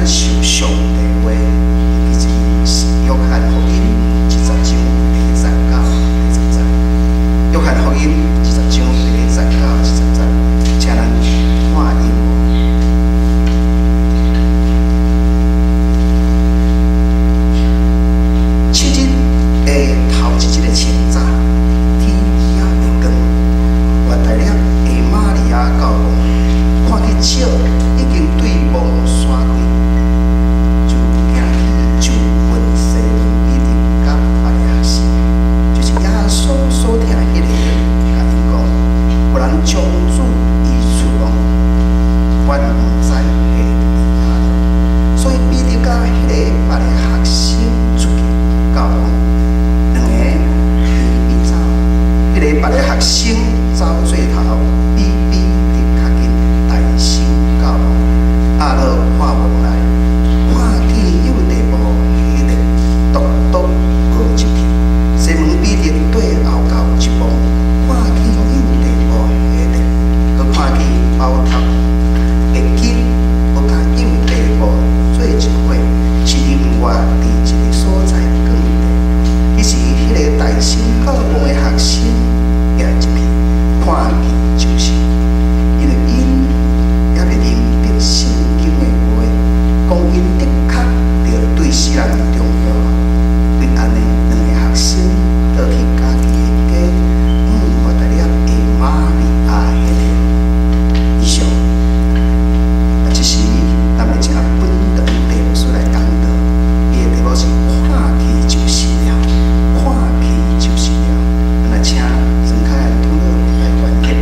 受上帝话，以及是约翰福音20章第39、第10节。约翰福音20章第39、20节，请咱看音乐。7日的头一日的清早，天也未光，我带领下玛利亚到王，看见鸟已经对望散开，就行去就问西门彼得甲别个学生，就是耶稣所听迄个，甲因讲，有人将主移出王，阮毋知下伫哪里，所以彼得甲迄个别个学生出去到王，两个偏偏走，迄个别个学生走最头，比彼得较紧，大声到王，阿落看王来，看见有地步下地，独独无入去。西门彼得对后到一步，看见有地步下地，佮看见包头会紧，佮甲有地步做一伙，是另外伫一个所在讲地。于是迄个大声到王的学生也入去，看见就信，因为因也未明白圣经的话，讲因的确着对世人重要。为安尼，两个学生倒去家己的家，我带领下玛利亚迄个。以上，这时咱要请本堂地牧师来讲道，伊的题目是看见就信了，看见就信了。咱来请陈凯安同乐来翻译。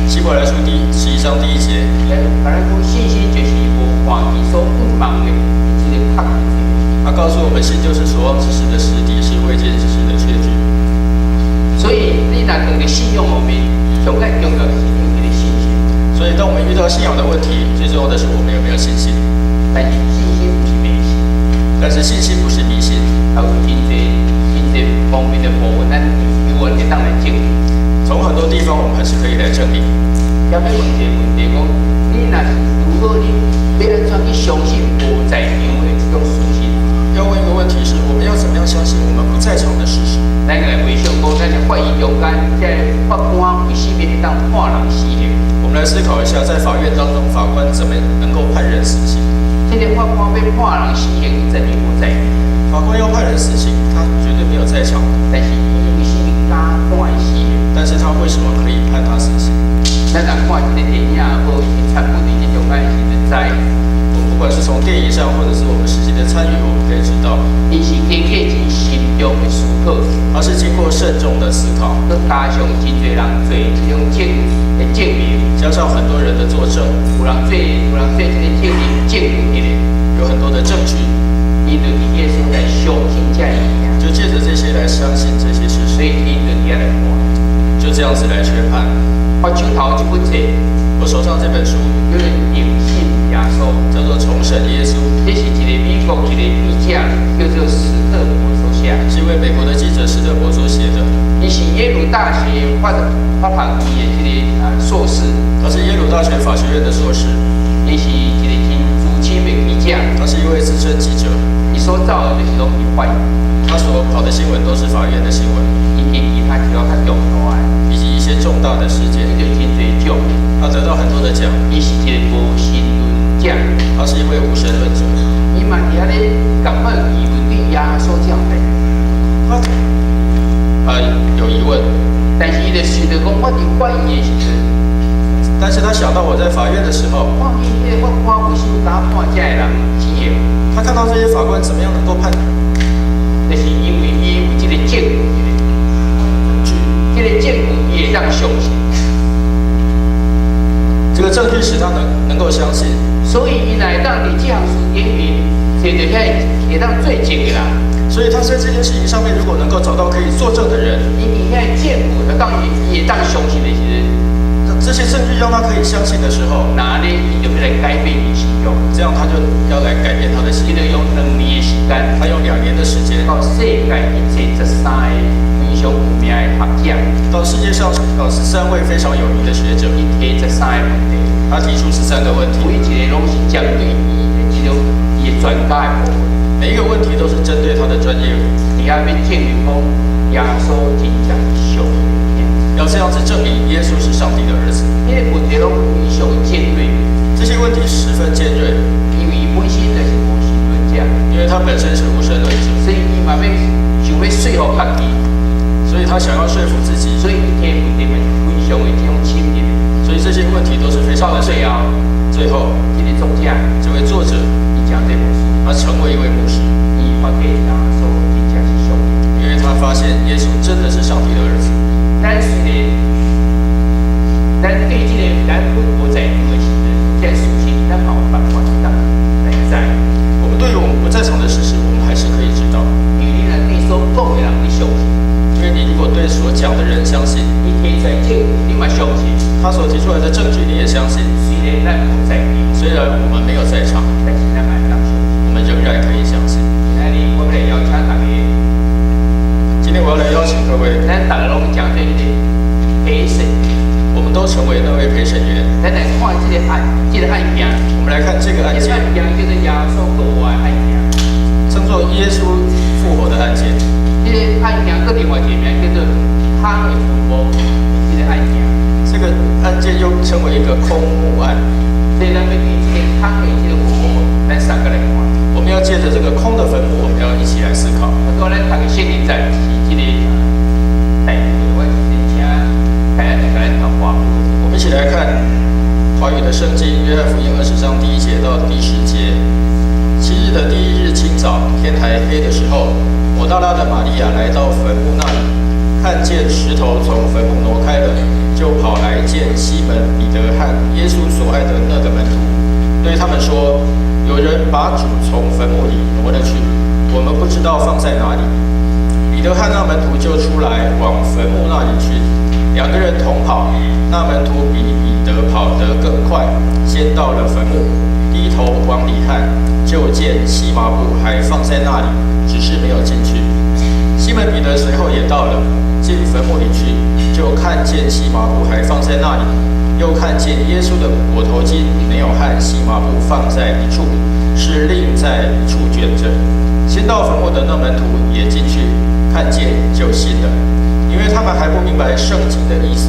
希伯来书11章第1节，反正信心就是无看见们信就是所望之事的实底，是未见之事的确据。所以你若当个信仰方面，上该重要的是你的信心。所以当我们遇到信仰的问题，最重要的是我们有没有信心。但是信心不是迷信，但是信心不是迷信。还有真侪方面的部分，咱由我哋当来证明。从很多地方我们还是可以来证明。要要问一个问题，讲你若是如果你要安怎去相信无在场的这种事情？要问一个问题是：我们要怎么样相信我们不在场的事实？咱来回想讲，咱的法院中间，这法官为什么会当判人死刑？我们来思考一下，在法院当中，法官怎么能够判人死刑？这个法官要判人死刑，证明无在场。法官要判人死刑，他绝对没有在场。但是伊为什么敢判死刑？但是他为什么可以判他死刑？咱若看一个电影或一个参与的这种案件的在，我们不管是从电影上，或者是我们实际的参与，我们可以知道，伊是经过真慎重的思考，他是经过慎重的思考，佮加上真侪人做这种证明，加上很多人的作证，有人做这个证明的，有很多的证据，伊就伫耶稣来相信这一件，就借着这些来相信这些事实，所以伊就伫遐来判，就这样子来宣判。我手头这本册，我手上这本书叫做《定信耶稣》，叫做《重审耶稣》，这是一个美国一个记者叫做史特伯所写，是一位美国的记者史特伯所写的。伊是耶鲁大学法学系的这个硕士，他是耶鲁大学法学院的硕士。伊是一个真资深的记者，他是一位资深记者。伊所造的就是拢是法院，他所跑的新闻都是法院的新闻，以及其他较重大的，以及一些重大的事件。伊就真侪奖，他得到很多的奖。伊是一个无神论者，他是一位无神论者。伊嘛伫遐咧感觉疑问对耶稣这样的，他有疑问，但是伊就想到讲，我伫法院的时阵，但是他想到我在法院的时候，看见迄个法官为什么敢判这个人死刑？他看到这些法官怎么样能够判，就是因为伊有这个证据，这个证据伊会当相信，这个证据使他能够相信，所以伊来当伫这项事件面找到遐会当做证的人。所以他在这件事情上面，如果能够找到可以作证的人，伊伫遐证据，当伊会当相信的时阵，这些证据让他可以相信的时候，那呢，伊就要来改变伊信仰。这样他就要来改变他的信仰。伊就用2年的时间，他用2年的时间，到世界一切13个非常有名的学者，到世界上13位非常有名的学者，伊提13个问题，他提出13个问题，每一个拢是针对伊的这种伊的专家的部分。每一个问题都是针对他的专业。你要证明讲耶稣真正是上帝，要这样子证明耶稣是上帝的儿子。这个问题拢非常尖锐，这些问题十分尖锐，因为伊本身就是无神论者，因为他本身是无神论者，所以伊嘛要想要说服家己，所以他想要说服自己，所以伊提问题嘛非常的这种亲密，所以这些问题都是非常的重要。最后，这个作者，这位作者，伊讲这本书，他成为一位牧师，伊发给耶稣真正是上帝，因为他发现耶稣真的是上帝的儿子。但是呢，咱对这个咱本无在场的时阵，这事情咱嘛有办法来知。我们对于我们不在场的事实，我们还是可以知道。因为你若对所讲的人你相信，因为你如果对所讲的人相信，你提出来证据你嘛相信，他所提出来的证据你也相信，虽然咱无在场，虽然我们没有在场，但是咱嘛当相信。我们仍然可以相信。今日我来邀请大家，今天我要来邀请各位，咱大家拢讲对一个陪审，我们都成为那位陪审员。咱来看这个案件。我们来看这个案件，这个案件叫做耶稣复活的案件，称作耶稣复活的案件。这个案件搁另外一个名叫做汤的复活这个案件。这个案件又称为一个空墓案。所以咱要对这个汤的这个复活，咱三个来看。我们要借着这个空的坟墓，我们要一起来思考。我咱读个圣经在是这个题目，我先请大家来读话。我们一起来看华语的圣经，约翰福音20章第1节到第10节。7日的第1日清早，天还黑的时候，抹大拉的玛利亚来到坟墓那里，看见石头从坟墓挪开了，就跑来见西门、彼得和耶稣所爱的那个门徒，对他们说：有人把主从坟墓里挪了去，我们不知道放在哪里。彼得和那门徒就出来往坟墓那里去，两个人同跑，那门徒比彼得跑得更快，先到了坟墓，低头往里看，就见细麻布还放在那里，只是没有进去。西门彼得随后也到了，进坟墓里去，就看见细麻布还放在那里，又看见耶稣的裹头巾没有和细麻布放在一处，是另在一处卷着。先到坟墓的那门徒也进去，看见就信了，因为他们还不明白圣经的意思，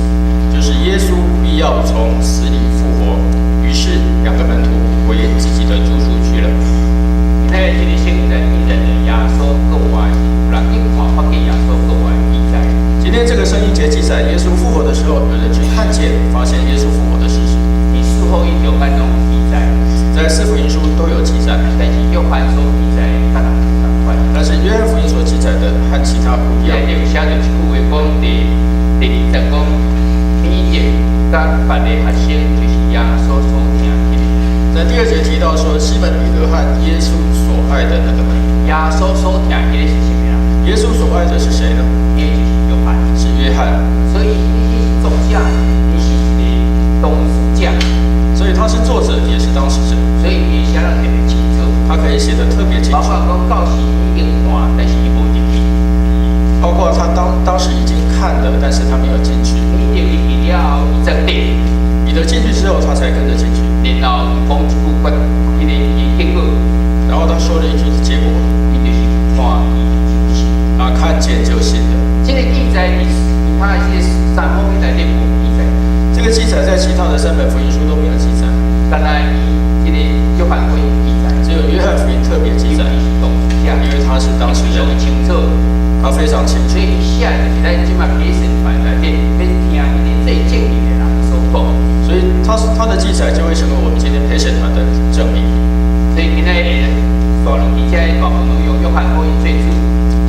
就是耶稣必要从死里复活。于是两个门徒回自己的住处去了。今天这个圣经记载的耶稣跟我有人去看，发现耶稣跟我记载。今天这个圣经节记载耶稣复活的时候，有人去看见，发现耶稣复活的事实。你事后一条看中记载，在四福音书都有记载，但是约翰所记载跟人不相关。但是约翰福音所记载的和其他不一样。就写着一句话讲，第20讲，彼得跟别的学生就是耶稣所听的。在第2节提到说，西门彼得和耶稣所爱的那个门徒。耶稣所听的是什么呀？耶稣所爱的是谁呢？也就是约翰。是约翰。所以你是作者，你是一个当事者。所以他是作者，也是当事者。所以也写得特别清楚。他可以写得特别清楚。包括讲到时已经看，但是伊无入去。包括他当时已经看了，但是他没有进去。你入去了后，伊才对。彼得进去之后，他才跟着进去。然后讲一句话，伊结果。然后他说了一句结果，伊就是看见就信。看见就信了。这个记载其他一些3方面内底无记载。这个记载在其他的3本福音书都没有记载。当然，这个约翰福音记载，只有约翰福音特别记载，因为他是当事人，清楚，他非常清楚。所以写就是咱即马陪审团内底要听迄个最正义的人所讲。所以他的记载就会成为我们今天陪审团的证明。所以今天所录底下的大部分都用约翰福音最主。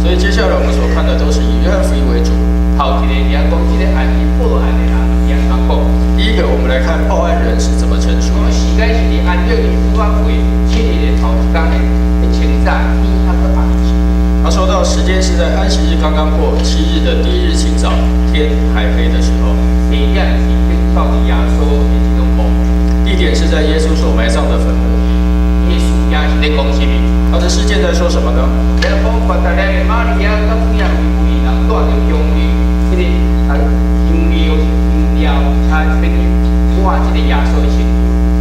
所以接下来我们所看的都是以约翰福音为主。头一个你要讲这个案件报案的人也怎讲？第一个，我们来看报案人是怎么陈述的。时间是伫安息日复活会7日的头一天的清早，天还佫暗时。他说到时间是在安息日刚刚过7日的第1日清早，天还黑的时候。地点是到耶稣的这种墓。地点是在耶稣所埋葬的坟墓。耶稣也是在讲什么？他的事件在说什么呢？在讲伯大利的玛利亚跟妇人为人带着香料，这个香料，哇，这个耶稣的身体。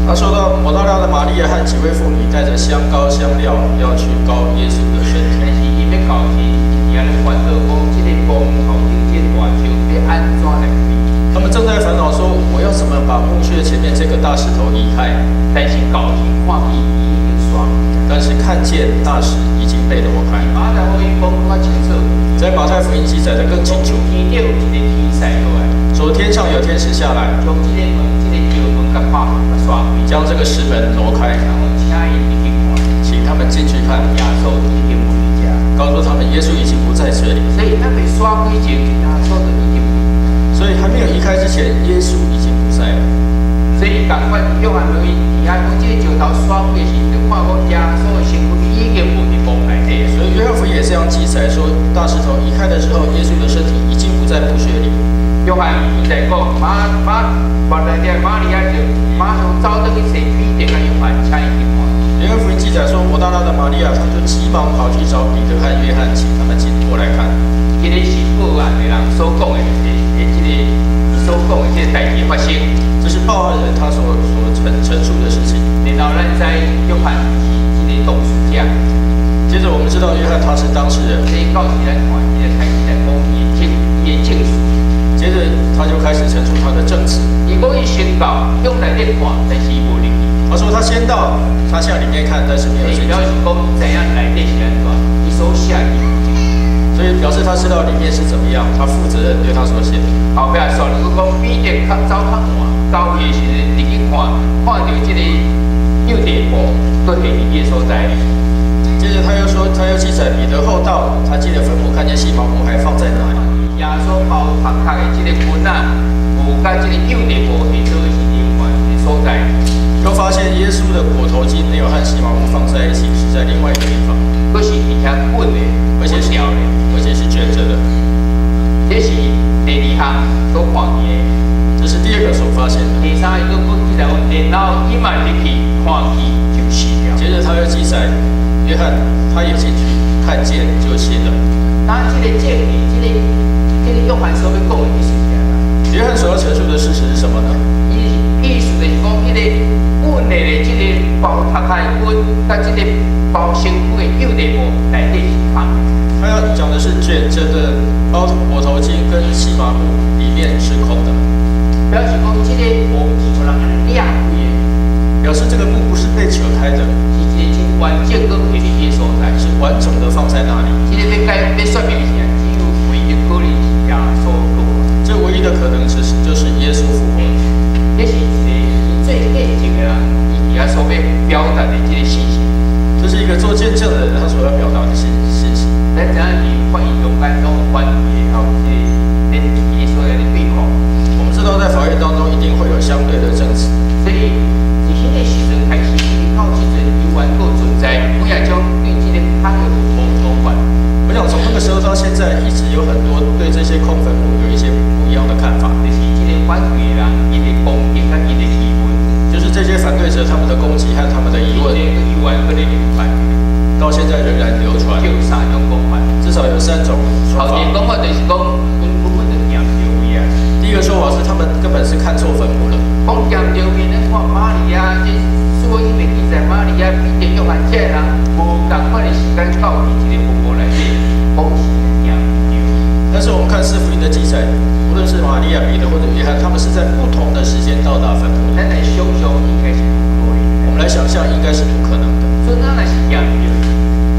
他说到抹大拉的玛利亚和几位妇女带着香膏香料要去膏耶稣的身体。但是伊要膏时，伊也咧烦恼讲，这个墓后头这大石要安怎来处理？他们正在烦恼说，我要怎么把墓穴前面这个大石头移开？但是膏时看见伊已经刷。但是看见大石已经被挪开。马太福音讲较清楚，在马太福音记载的更清楚。天顶有一个天使落来，说天上有天使下来，将这个门、这个桥门甲拍开、甲刷开，将这个石门挪开，然后请伊入去看，请他们进去看。耶稣已经不在家，告诉他们耶稣已经不在这里。所以他被刷开前，耶稣就已经不在。所以还没有移开之前，耶稣已经不在了。所以赶快约翰福音，底下讲这个石头刷开时，就看讲耶稣的身躯已经不在墓内底。所以约翰福音也这样记载说，大石头移开的时候，耶稣的身体已经不在墓穴里。约翰记载讲，马大利玛利亚就马上走到去找彼得跟约翰，请伊去看。约翰福音记载说，抹大拉的玛利亚，她就急忙跑去找彼得和约翰，请他们进过来看。这个是报案的人所讲的，所讲的这个代志发生，这是报案人他所陈述的事情。然后咱在约翰是这个当事者。接着我们知道约翰他是当事人，所以到时咱看这个开始来讲伊的证词。接着他就开始陈述他的证词。伊讲伊先到向内底看，但是伊无入去。他说他先到，他向里面看，但是没有进去。表示讲知影内底是安怎，伊所写的。所以表示他知道里面是怎么样，他负责任对他所写的。后壁说如果讲彼得较走较晚，到夜时入去看到这个幼地婆都是伫个所在。接着他又记载彼得后到，他进了坟墓，看见细麻布还放在那里。耶稣包拍开的这个盆啊，有甲这个幼地婆是做是另外一个所在。又发现耶稣的裹头巾没有和细麻布放在一起，是在另外一个地方。佫是伫遐滚的，而且是掉的，而且是卷着的。这是第二项所看见的。这是第二个所发现的。第三个我记载问题，然后伊嘛入去看见就信了。接着他又记载，约翰他也进去看见就信了。那这个证明，这个约翰所要讲的意思是啥？约翰所要陈述的事实是什么呢？意思就是讲，这个滚的这个包头开滚，甲这个包身躯的右内部内底是空的。他要讲的是卷着的包裹头巾跟细麻布里面是空的，表示讲这个布是有人安尼裂开的，表示这个布不是被扯开的，是一个真完整搁伫里面所在，是完整的放在那里。这个要说明是只有唯一可能是耶稣复活。这唯一的可能就是耶稣复活。这是一个最见证的人，伊遐所要表达的这个信息。这是一个做见证的人他所要表达的信息。咱知影伫翻译中间拢有翻译的，还有这个伊所有的对抗。我们知道在法院当中一定会有相对的证词，所以伫迄个时阵开始，到即阵依然够存在，每一种对这个他有不同法。我想从那个时候到现在，一直有很多对这些空坟墓有一些不一样的看法。就是这个反对的人，伊的攻击和伊的疑问，就是这些反对者他们的攻击和他们的疑问，依然搁咧流传，到现在仍然流传。就有三种讲法。至少有3种说法。头前讲法就是讲，因根本就念着位啊。第一个说法是他们根本是看错坟墓了。讲念着面，咱看玛利亚，这所因为记载玛利亚比着约翰这人无共款的时间到伫一个坟墓内底，讲是念着。但是我们看四福音的记载，无论是玛利亚、彼得或者约翰，他们是在不同的时间到达坟墓。咱来想想，应该是不可能。我们来想象，应该是不可能的。所以咱若是念着，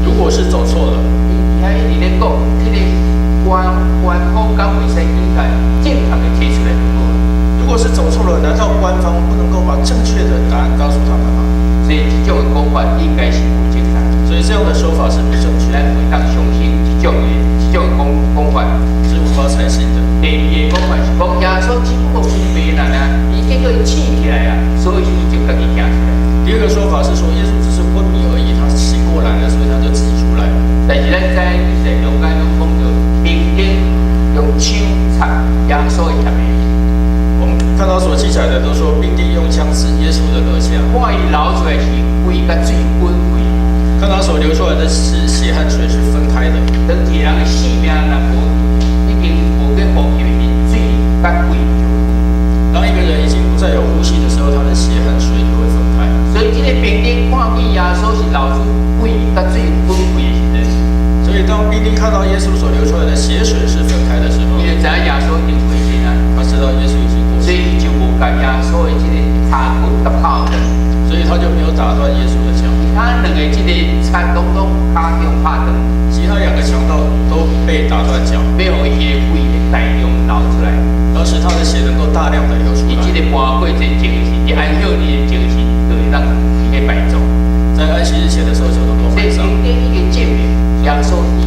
如果是走错了，伊遐一直咧讲，这个官方敢袂使应该正确的提出来就好了。如果是走错了，难道官方不能够把正确的答案告诉他们吗？所以这种的讲法应该是不正确。所以这样的说法是不正确的，咱袂当相信这种讲法是无法采信的。第二个讲法是讲耶稣只不过分别人啊，伊结果伊醒起来啊，所以伊就家己行出来。第二个说法是说，耶稣只是昏迷而已，他醒过来了，所以他就自己出来了。但是咱知记载中间拢讲到兵丁用枪插耶稣的下面，我们看到所记载的都说，兵丁用枪刺耶稣的肋下，看伊流出来是血甲水混为，看他所流出来的是血和水是分开的。当一个人的性命若无已经无去呼吸，水甲血就当一个人已经不再有呼吸的时候，他的血和水就会分开。所以这个兵丁看见耶稣是流出血甲水混为的时阵，所以当兵丁看到耶稣所流出来的血水是分开的时候，伊就知影耶稣已经过身啊，他知道耶稣已经过世，所以伊就无甲耶稣的这个骹骨甲拍断，所以他就没有打断耶稣的脚。他两个这个残拢骹中拍断，其他2个强盗都被打断脚，要互伊的血大量流出来，当时他的血能够大量的流出伊这来。个搬过这精神，伊按照你的精神，就会让伊个摆走。在安息日前的时候就能够所以埋葬。兵丁已经证明耶稣已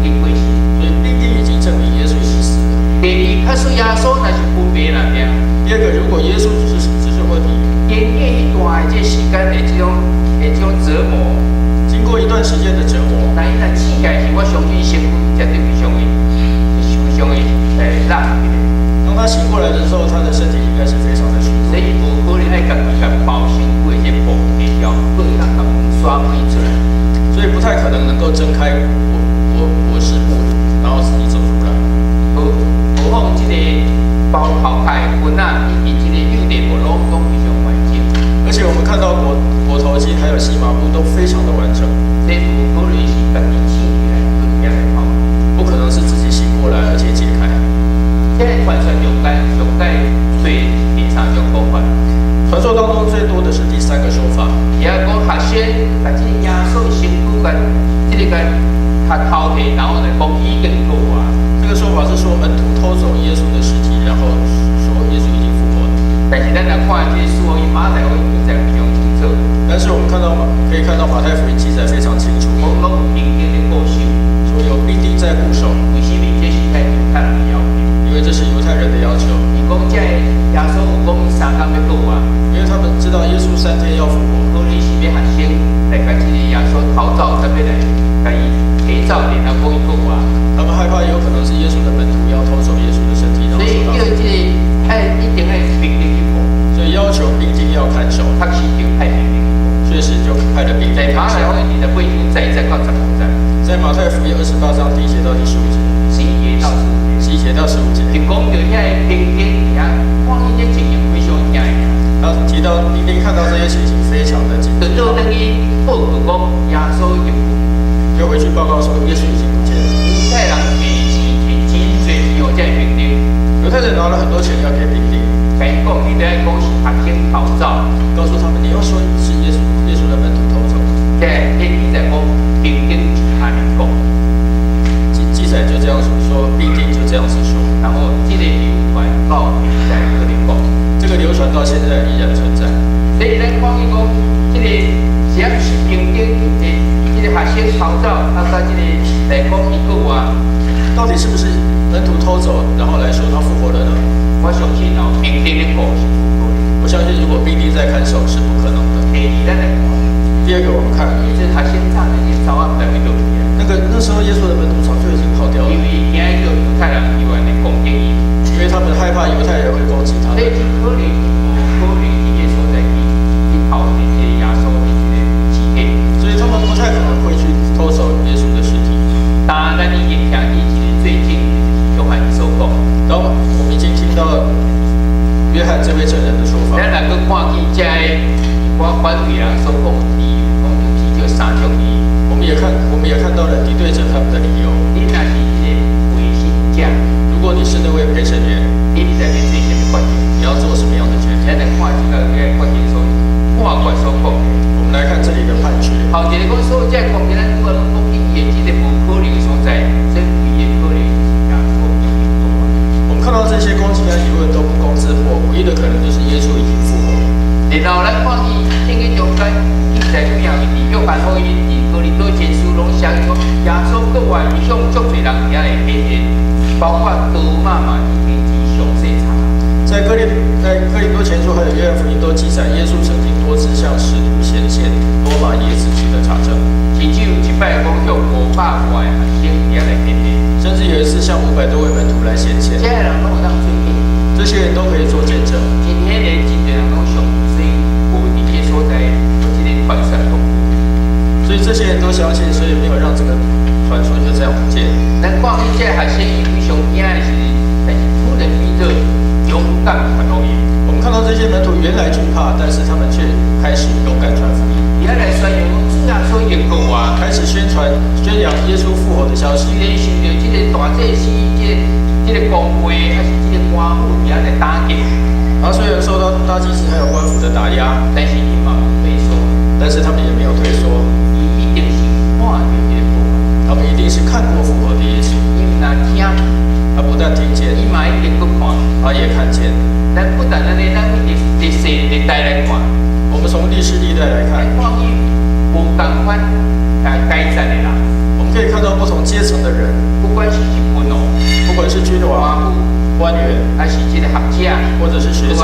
经过世。所以兵丁已经证明耶稣已经死了。第二，假使耶稣若是分别人呢？第二个，如果耶稣只是昏迷，经过一段的这时间的这种折磨，经过一段时间的折磨，那伊若醒起来是，我相信身躯绝对非常的烂起来。当他醒过来的时候，他的身体应该是非常的虚弱，所以无可能爱家己甲包身躯的这布下条，过让甲刷飞出来。所以不太可能能够睁开我是布，然后自己走出来。何况这个包头开骨啊，以及这个右内部拢非常完整。而且我们看到裹头巾还有细麻布都非常的完整，所以不可能是家己醒起来就这样跑。不可能是自己醒过来而且解开。现在传说中间上盖对第三种讲法，传说当中最多的是第3个说法，也讲学生把这个耶稣的身躯甲这个他偷摕，然后来讲已经过啊。这个说法是说门徒偷走耶稣的尸体，然后说耶稣已经复活了。但是咱来看这个书，伊马太福音记载非常清楚。但是我们可以看到马太福音记载非常清楚，讲拢有兵丁的固守，说有兵丁在固守，为什么这是在犹太人的要求？因为这是犹太人的要求。伊讲这耶稣有讲伊3天要过啊，因为他们知道耶稣3天要复活，可能是要学生来甲这个耶稣逃走，特别来甲伊要看守，确实就派兵丁。确实就派了兵丁。在马太福音28章到15章，在马太福音28章第1节到第15节11节到15节，就讲到遐兵丁遐看伊这情形非常惊讶。他提到兵丁看到这些情形非常的惊讶，就等于报告讲耶稣已经就回去报告说耶稣已经不见了。犹太人给钱最有这兵丁，犹太人拿了很多钱要给兵丁，甲伊讲你得讲是学生逃走，告诉他们你要说是耶稣的门徒偷走。在记载讲兵丁还没讲，记载就这样说，兵丁就这样子说，然后这个流传到现在可能讲，这个流传到现在依然存在。所以咱看伊讲，这个是啊是兵丁的，这个学生逃走，啊甲这个来讲伊个话，到底是不是门徒偷走，然后来说他复活了呢？我相信哦，兵丁的故事不可能。我相信如果兵丁在看守是不可能的。第二，咱来看，第二个我们看，这学生唱的这早晚在位就去啊，那时候耶稣的门徒早就已经跑掉了，因为惊到犹太人以外来攻击伊，因为他们害怕犹太人会攻击他们，所以可能伊个所在去偷这些耶稣的这个尸体。所以他们不太可能会去偷走耶稣的尸体。当然，咱已经听伊一个最近约翰所讲，然后我们已经听到约翰这位证人的说法。咱若去看见这我反对人所讲的理由，讲就是这三种理由。我们也看到了敌对者他们的理由。你若是一个违心者，如果你是那位陪审员，你在面对什么决定？你要做什么样的决定？咱来看这个决定所法官所讲的。我们来看这里的判决。后一个讲所有这空间，咱如果讲伊的这个无可能的所在，这唯一可能是耶稣已经复活。我们看到这些攻击和疑问都不攻自破，唯一的可能就是耶稣已经复活了。然后咱看伊圣经中间，伊在主要是约翰福音、哥林多前书拢写讲，耶稣国外伊向足侪人遐来显现，包括多马嘛已经是详细查。在哥林多前书还有约翰福音都记载，耶稣曾经多次向使徒显现，多马也仔细的查证。甚至有一摆讲向500外学生遐来显现，甚至有一次向500多位门徒来显现，这些人拢有当做见，这些人都可以做见证。今天的真侪人拢上。所在有这个传说通，所以这些人都相信，所以没有让这个传说就这样不见。咱看伊这学生伊非常惊的是，但是突然变做勇敢传福音。我们看到这些门徒原来惧怕，但是他们却开始勇敢传福音。伊来宣扬主耶稣已经复活，开始宣扬耶稣复活的消息。虽然受到这个大祭司、这个公会还是这个官府遐来打击，他虽然受到大祭司还有官府的打压，但是伊嘛无退缩，但是他们也没有退缩。伊一定是看到这个复活，他们一定是看过复活的耶稣。伊若听，他不但听见，伊嘛一定去看，他也看见。咱不但安尼，咱去历史历代来看，我们从历史历代来看，看伊无同款改善的人。我们可以看到不同阶层的人，不管是军哦，不管是君王、官员，还是这个学者，或者是学者、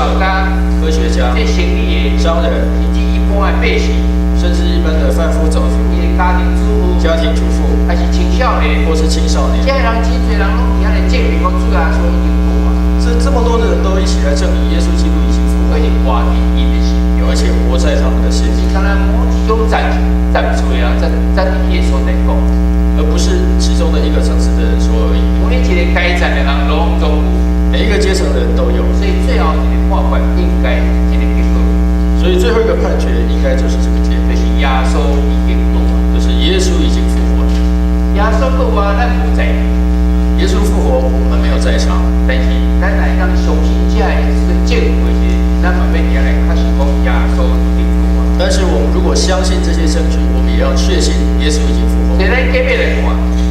科学家、这生意的商人，以及一般的百姓，甚至一般的贩夫走卒、伊的家庭主妇，还是青少年，或是青少年，这些人真侪人拢伫遐来证明讲主耶稣已经复活，这么多的人都一起来证明耶稣基督已经复活，而且活伫伊的心中，而且活在他们的心里。是敢若某一种站出的人，站伫伊的所在讲，而不是其中的一个层次的人说而已。每一个该站的人拢总有，每一个阶层的人都有。所以最后一个判决应该这个结果。所以最后一个判决应该就是这个结果，就是耶稣已经复活，就是耶稣已经复活了。耶稣复活，咱无在。耶稣复活，我们没有在场，但是咱来当相信这个证据是，咱慢慢地来开始讲耶稣已经复活。但是我们如果相信这些证据，我们也要确信耶稣已经复活。所以咱隔壁来看，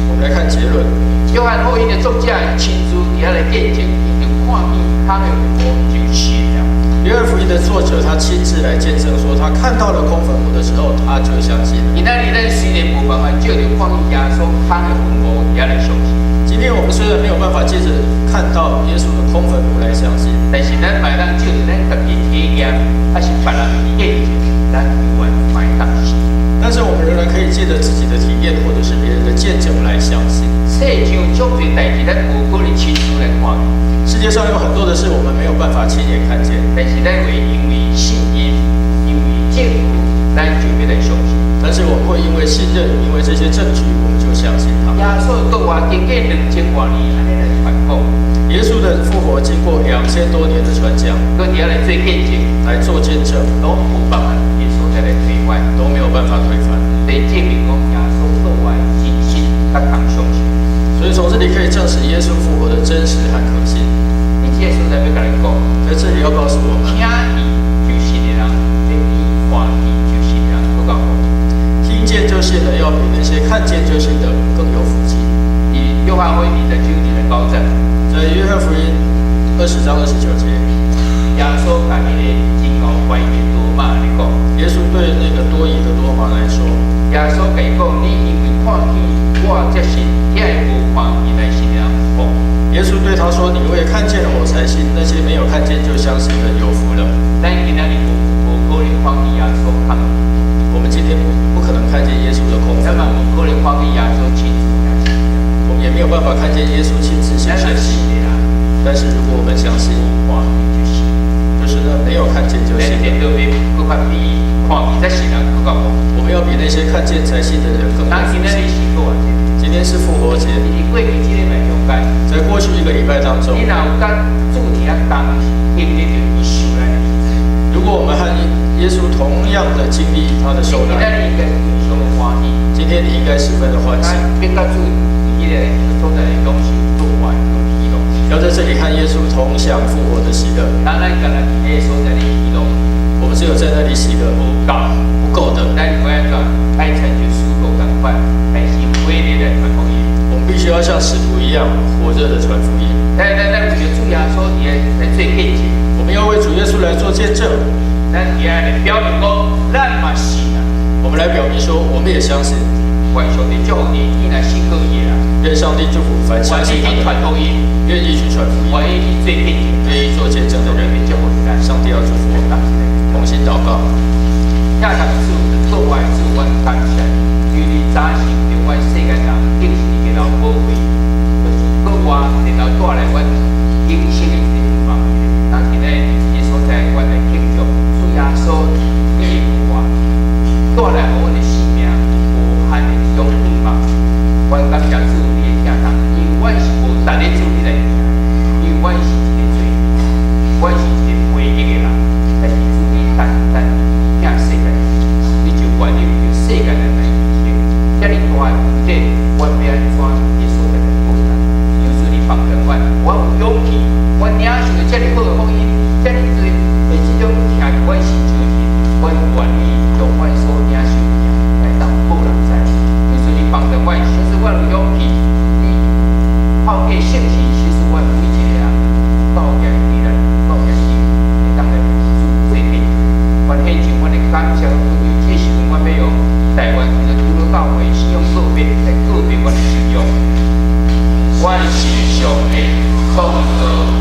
我们来看结论。约翰福音的作者亲自伫遐来见证，已经看见他的复活已经信了。约翰福音的作者他亲自来见证说，他看到了空坟墓的时候，他就相信了。今仔日咱虽然无办法照着看见耶稣他的复活遐来相信，今天我们虽然没有办法借着看到耶稣的空坟墓来相信，但是咱买当照着咱家己体验，还是别人见证，咱永远买当信。但是我们仍然可以借着自己的体验或者是别人的见证来相信。世上足侪代志，咱无可能亲自来看。世界上有很多的事我们没有办法亲眼看见，但是咱会因为信心，任，因为这些证据，我们就相信他。耶稣到我经过2000多年，安尼来传讲。耶稣的复活经过2000多年的传讲，佮你要来做见证，来做见证，都无办法耶稣再来推翻，都没有办法推翻。来证明讲耶稣到我真实，较通相信。所以从这里可以证实耶稣复活的真实和可信。你这所在要甲你讲，在这里要告诉我们，听伊就信的人，比看伊就信的人更加好。听见就信了，要比那些看见就信的更有福气。以约翰福音29节的高赞，在约翰福音20章29节，耶稣甲迄个真牛怀疑的多马来讲，耶稣对那个多疑的多马来说，耶稣甲伊讲，你因为看见我才信，遐个无看见来信的人福。耶稣对他说：“你因为看见了我才信，那些没有看见就相信的有福了。”但今仔日无可能看见耶稣空，我们今天不可能看见耶稣的空那分，么无可能看见耶稣亲自来信。我们也没有办法看见耶稣亲自显现。但是如果我们相信，看见就信，就是那没有看见就信的，特别更较比看见才信人更加好。我们要比那些看见才信的人更有福咱今仔日气。是复活节，今天是复活节，你过去这礼拜中间，在过去1个礼拜当中，你若有甲主你啊同经历着伊受难的日子，如果我们和耶稣同样的经历他的受今仔难，日应该非常的欢喜。今天你应该十分的欢喜。跟甲主伊个所在的东西做完有喜乐，要在这里和耶稣同享复活的喜乐。咱咱甲咱迄所在的喜乐我们只有在那里喜乐不够的，咱有安怎爱参就输够赶快，开始伟烈的传福音。我们必须要像使徒一样火热的传福音。咱为着主耶稣来做见证，我们要为主耶稣来做见证。咱也来表明讲，咱嘛信啊。我们来表明说，我们也相信。愿上帝祝福你，你若信靠伊啦，愿上帝祝福凡相信他的传福音，愿意去传福音，愿意去做见证，愿意做见证的人，祝福咱。上帝要祝福我们，同心祷告。亚当主做外主，阮感谢，因为你早时着阮世间人定是你嘅老宝贝，就是搁我然后带来阮永生嘅地方。那今日你所在，阮来庆祝主耶稣你我带来我的生命无限的永远嘛。阮感谢主你嘅听人，因为阮是无逐日主你来听，因为阮是一个罪，阮是一个唯一嘅人，但是主你单听世界，你就愿意着世界人来听，遮尔大的这阮要安怎你所在的困难，有主你帮助阮，我有勇气，阮领受着遮尔好的福音，遮尔多的这种听伫阮心上去，阮愿意将阮所领受的来当好人知，有主你帮助阮，就是阮有勇气，你抛弃圣经，就是阮每一个人到家己人，到家己会当来主做见证。阮献上阮的感谢，主有这时阵，阮要用台湾的主路教会信用个别来个别阮的信用。阮是上帝创造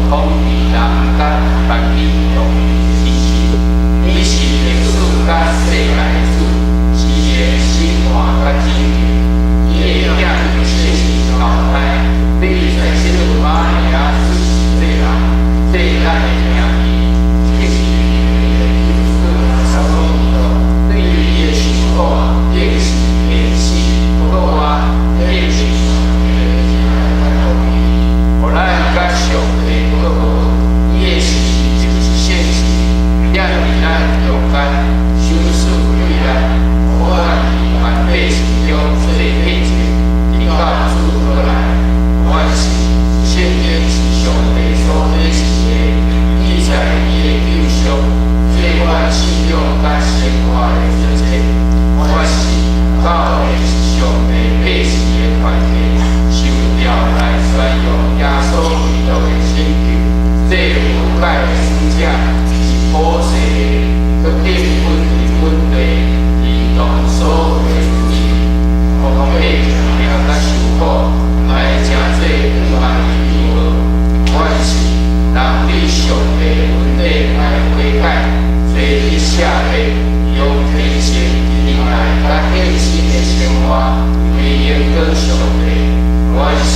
空地人甲万物用的支持，你是历史甲世界的主，是个生活甲经验。伊的囝有圣灵交代，对于在这个玛利亚出世的人，最咱的名义，一是对于伊的情况，也是联系，不过我也是互咱甲上帝和睦，伊的事就是现实，让咱中间修饰对咱，我万百姓中最佩奇，你告主何来？我是圣经是上帝所启示的，记载伊的救赎，最我信仰甲生活的一切。我是教会是上帝百姓的团体，受调来宣扬耶稣基督的拯救。这有解的使者是普世的，佮顶分的本地，移动所有的主义，互百姓了甲受苦，来真做不万的平和。我是人对上帝的问题来悔改，做一下的用天性。来甲献身的生活，归应跟上帝。我是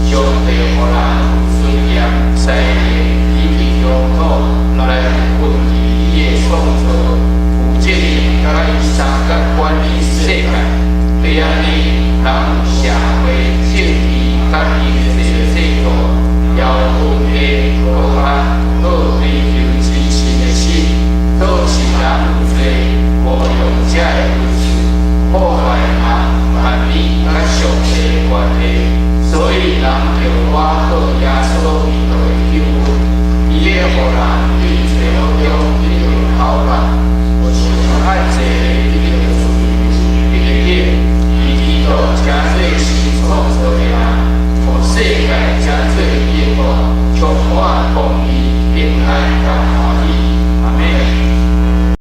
上帝，互人有尊严、才能、以及拥护来分离伊的创造，负责任甲伊三角管理世界，对啊罪，我永在。